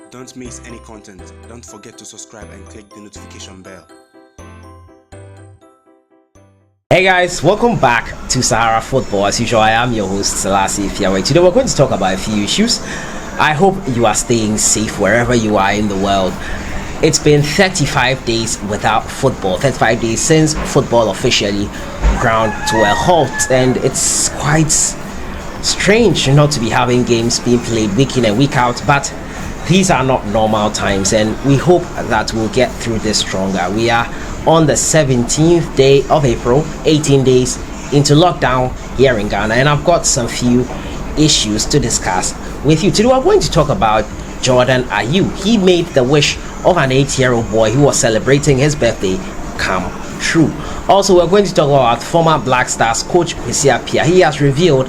Don't miss any content. Don't forget to subscribe and click the notification bell. Hey guys, welcome back to Sahara Football. As usual, I am your host, Kwesi Appiah. Today we're going to talk about a few issues. I hope you are staying safe wherever you are in the world. It's been 35 days without football, 35 days since football officially ground to a halt, and it's quite strange not to be having games being played week in and week out, but these are not normal times, and we hope that we'll get through this stronger. We are on the 17th day of April, 18 days into lockdown here in Ghana, and I've got some few issues to discuss with you. Today we're going to talk about Jordan Ayew. He made the wish of an 8-year-old boy who was celebrating his birthday come true. Also, we're going to talk about former Black Stars coach Kwesi Appiah. He has revealed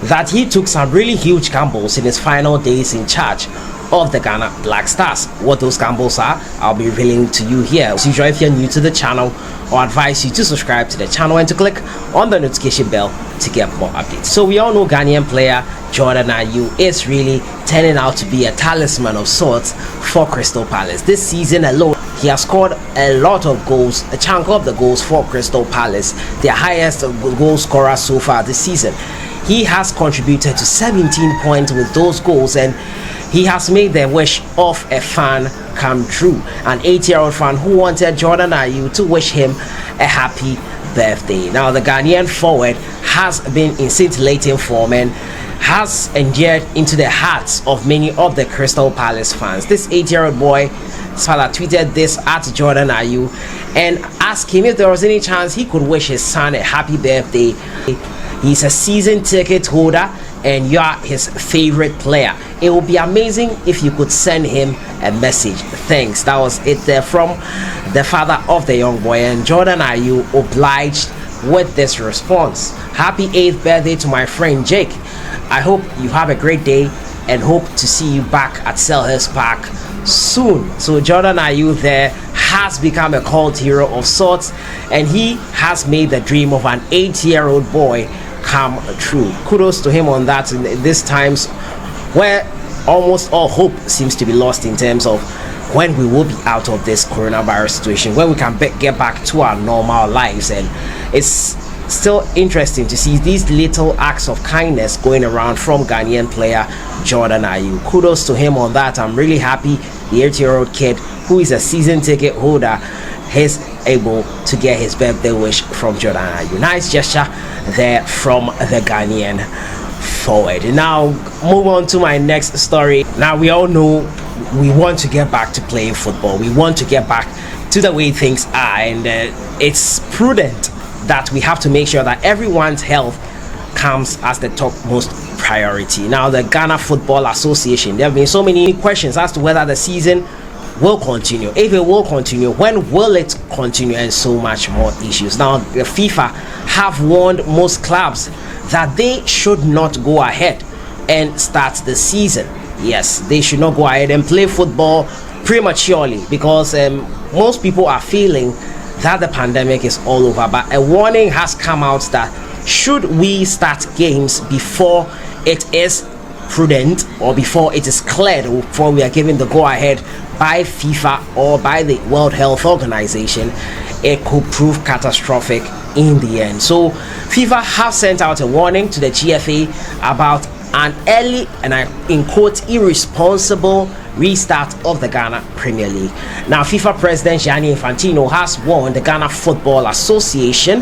that he took some really huge gambles in his final days in charge of the Ghana Black Stars. What those gambles are, I'll be revealing to you here. As usual, if you're new to the channel, I'll advise you to subscribe to the channel and to click on the notification bell to get more updates. So we all know Ghanaian player Jordan Ayew is really turning out to be a talisman of sorts for Crystal Palace. This season alone, he has scored a lot of goals, a chunk of the goals for Crystal Palace, their highest goal scorer so far this season. He has contributed to 17 points with those goals, and he has made the wish of a fan come true. An 8-year-old fan who wanted Jordan Ayew to wish him a happy birthday. Now, the Ghanaian forward has been in scintillating form and has endeared into the hearts of many of the Crystal Palace fans. This 8-year-old boy, his father tweeted this at Jordan Ayew and asked him if there was any chance he could wish his son a happy birthday. He's a season ticket holder and you are his favorite player. It would be amazing if you could send him a message. Thanks. That was it there from the father of the young boy, and Jordan Ayew obliged with this response. Happy 8th birthday to my friend Jake. I hope you have a great day and hope to see you back at Selhurst Park soon. So Jordan Ayew there has become a cult hero of sorts, and he has made the dream of an 8-year-old boy come true. Kudos to him on that in these times where almost all hope seems to be lost in terms of when we will be out of this coronavirus situation, when we can get back to our normal lives. And it's still interesting to see these little acts of kindness going around from Ghanaian player Jordan Ayew. Kudos to him on that. I'm really happy the 8-year-old kid who is a season ticket holder is able to get his birthday wish from Jordan Ayew. Nice gesture there from the Ghanaian forward. Now move on to my next story. Now we all know we want to get back to playing football. We want to get back to the way things are, and it's prudent that we have to make sure that everyone's health comes as the topmost priority. Now, the Ghana Football Association, there have been so many questions as to whether the season will continue. If it will continue, when will it continue, and so much more issues. Now, the FIFA have warned most clubs that they should not go ahead and start the season. Yes, they should not go ahead and play football prematurely, because most people are feeling that the pandemic is all over. But a warning has come out that should we start games before it is prudent or before it is cleared, or before we are given the go ahead by FIFA or by the World Health Organization, it could prove catastrophic in the end. So FIFA have sent out a warning to the GFA about an early, and I in quote, irresponsible restart of the Ghana Premier League. Now, FIFA President Gianni Infantino has warned the Ghana Football Association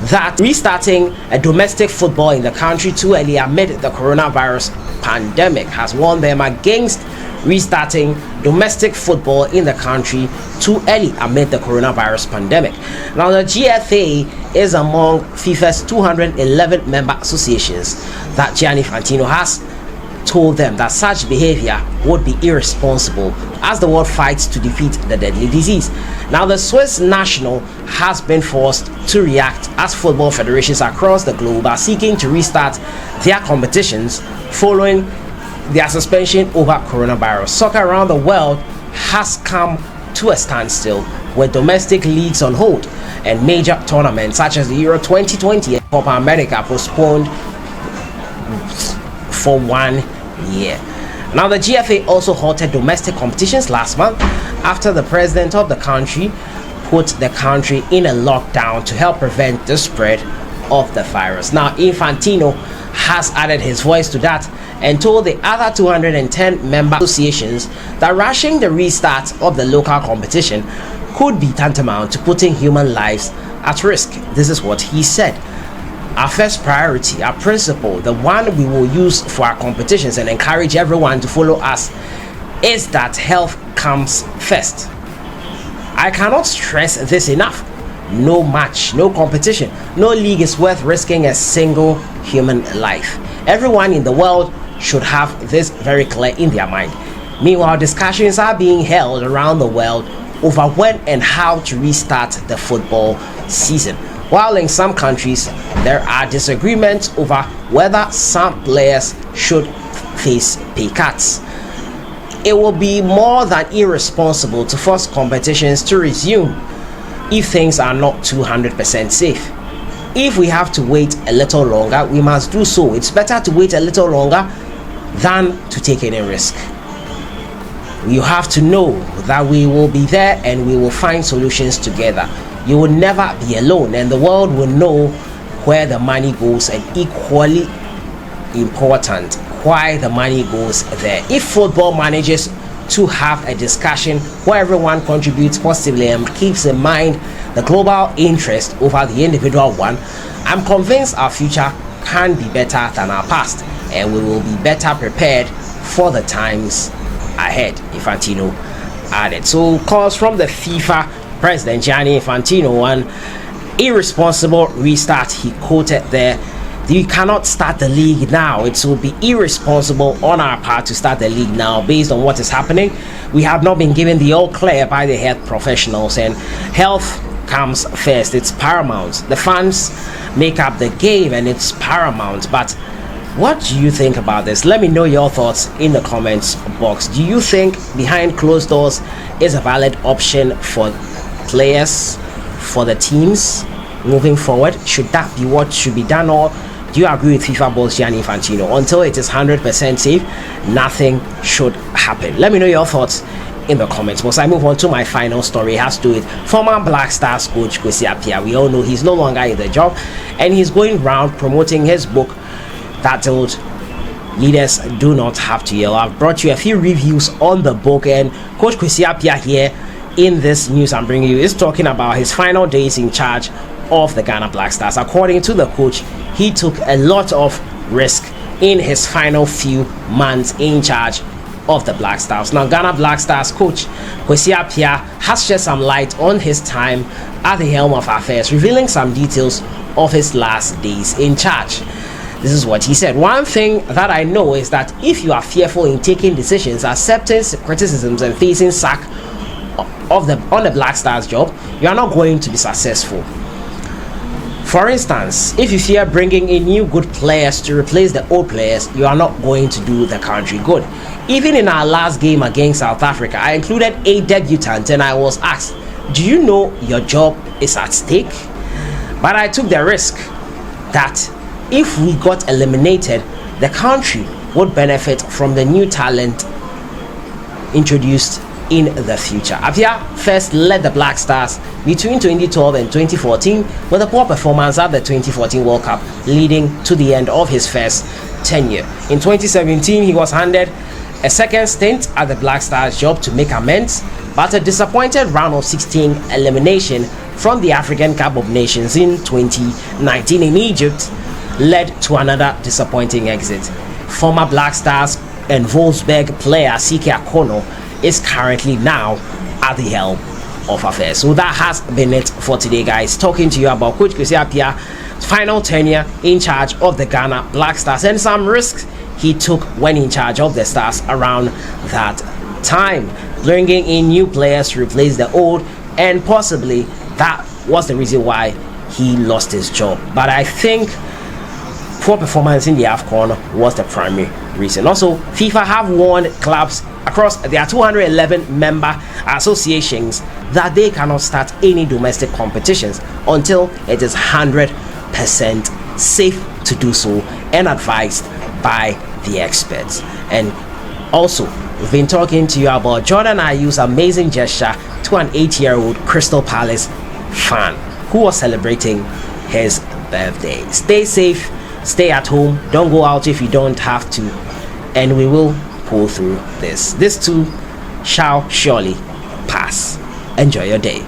that restarting a domestic football in the country too early amid the coronavirus pandemic, has warned them against restarting domestic football in the country too early amid the coronavirus pandemic. Now, the GFA is among FIFA's 211 member associations that Gianni Infantino has told them that such behavior would be irresponsible as the world fights to defeat the deadly disease. Now, the Swiss national has been forced to react as football federations across the globe are seeking to restart their competitions following their suspension over coronavirus. Soccer around the world has come to a standstill with domestic leagues on hold and major tournaments such as the Euro 2020 and Copa America postponed for 1 year. Now, the GFA also halted domestic competitions last month after the president of the country put the country in a lockdown to help prevent the spread of the virus. Now, Infantino has added his voice to that and told the other 210 member associations that rushing the restart of the local competition could be tantamount to putting human lives at risk. This is what he said. Our first priority, our principle, the one we will use for our competitions and encourage everyone to follow us, is that health comes first. I cannot stress this enough. No match, no competition, no league is worth risking a single human life. Everyone in the world should have this very clear in their mind. Meanwhile, discussions are being held around the world over when and how to restart the football season. While in some countries there are disagreements over whether some players should face pay cuts. It will be more than irresponsible to force competitions to resume if things are not 200% safe. If we have to wait a little longer, we must do so. It's better to wait a little longer than to take any risk. You have to know that we will be there and we will find solutions together. You will never be alone, and the world will know where the money goes, and equally important, why the money goes there. If football manages to have a discussion where everyone contributes positively and keeps in mind the global interest over the individual one, I'm convinced our future can be better than our past, and we will be better prepared for the times ahead, Infantino added. So, calls from the FIFA President Gianni Infantino, an irresponsible restart he quoted there. You cannot start the league now. It will be irresponsible on our part to start the league now based on what is happening. We have not been given the all clear by the health professionals, and health comes first. It's paramount. The fans make up the game and it's paramount. But what do you think about this? Let me know your thoughts in the comments box. Do you think behind closed doors is a valid option for players, for the teams moving forward? Should that be what should be done, or do you agree with FIFA boss Gianni Infantino? Until it is 100% safe, nothing should happen. Let me know your thoughts in the comments box. I move on to my final story. It has to do with former Black Stars coach Kwesi Appiah. We all know he's no longer in the job, and he's going around promoting his book titled Leaders Do Not Have to Yell. I've brought you a few reviews on the book, and Coach Kwesi Appiah here in this news I'm bringing you is talking about his final days in charge of the Ghana Black Stars. According to the coach, he took a lot of risk in his final few months in charge of the Black Stars. Now, Ghana Black Stars coach Kwesi Appiah has shed some light on his time at the helm of affairs, revealing some details of his last days in charge. This is what he said. One thing that I know is that if you are fearful in taking decisions, accepting criticisms, and facing sack on the Black Stars job, you are not going to be successful. For instance, if you fear bringing in new good players to replace the old players, you are not going to do the country good. Even in our last game against South Africa, I included a debutant and I was asked, do you know your job is at stake? But I took the risk that if we got eliminated, the country would benefit from the new talent introduced in the future. Appiah first led the Black Stars between 2012 and 2014 with a poor performance at the 2014 World Cup, leading to the end of his first tenure. In 2017, he was handed a second stint at the Black Stars job to make amends, but a disappointed round of 16 elimination from the African Cup of Nations in 2019 in Egypt led to another disappointing exit. Former Black Stars and Wolfsburg player CK Akono is currently now at the helm of affairs. So that has been it for today, guys. Talking to you about Coach Kwesi Appiah's final tenure in charge of the Ghana Black Stars and some risks he took when in charge of the Stars around that time, bringing in new players to replace the old, and possibly that was the reason why he lost his job. But I think poor performance in the AFCON was the primary reason. Also, FIFA have warned clubs across their 211 member associations that they cannot start any domestic competitions until it is 100% safe to do so and advised by the experts. And Also, we've been talking to you about Jordan Ayew'S amazing gesture to an 8-year-old Crystal Palace fan who was celebrating his birthday. Stay safe, stay at home, don't go out if you don't have to, and we will pull through this. This too shall surely pass. Enjoy your day.